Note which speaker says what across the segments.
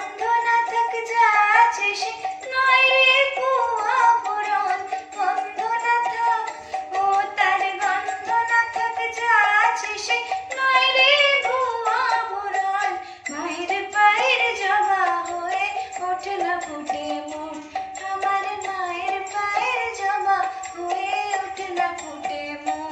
Speaker 1: গন্ধ না থাক যা আছে সে নয় রে কুয়া পুরন। গন্ধ না থাক ও তার গন্ধ না থাক যা আছে সে নয় রে ভুয়া পুরন। মায়ের পায়ের জবা হয়ে ওঠে না ফুটে মন, আমার মায়ের পায়ের জবা হয়ে ওঠে না ফুটে মন।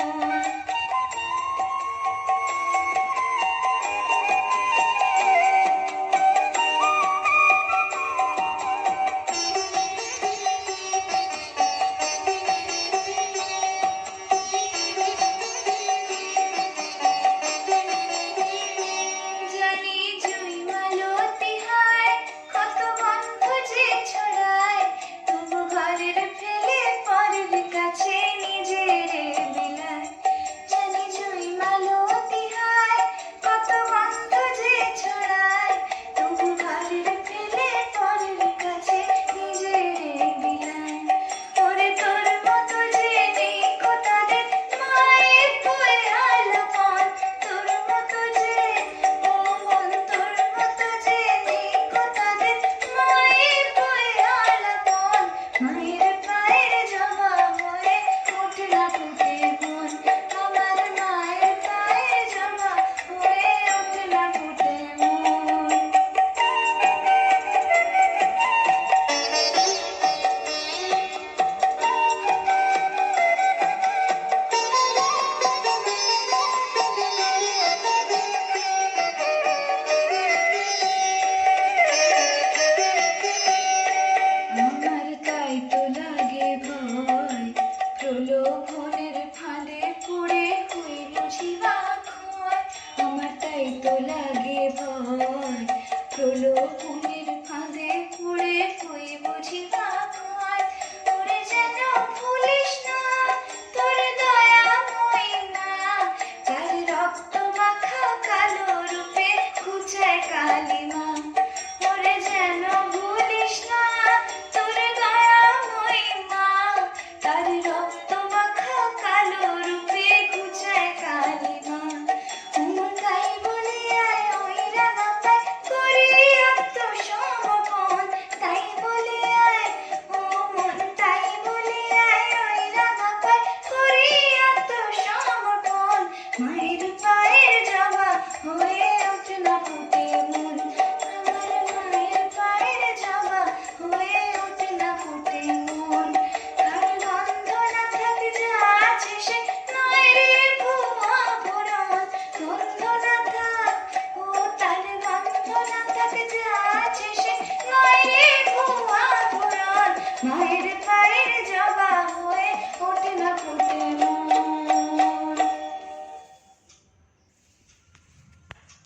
Speaker 1: জানি জুই মালতী হায় কত গন্ধ যে ছড়ায়, তবু ঘরের ফেলে পরের কাছে নিজের বিলায়। জানি জুই মালতী হায় কত গন্ধ যে ছড়ায়, তবু ঘরের ফেলে পরের কাছে নিজের বিলায়। ওরে তোর মতো যে নেই কো তাদের মায়ের বয়ে আলাপন, তোর মতো যে ও মন তোর মতো যে নেই কো তাদের মায়ের বয়ে আলাপন। মায়ের পায়ের জবা হয়ে ওঠে না ফুটে মন, আমার মায়ের পায়ের জবা হয়ে ওঠে না ফুটে মন। আমার তাই তো লাগে ভয়, প্রলোভনের ফাঁদে পড়ে হইল জীবাক্ষয়। আমার তাই তো লাগে ভয়, প্রলোভনের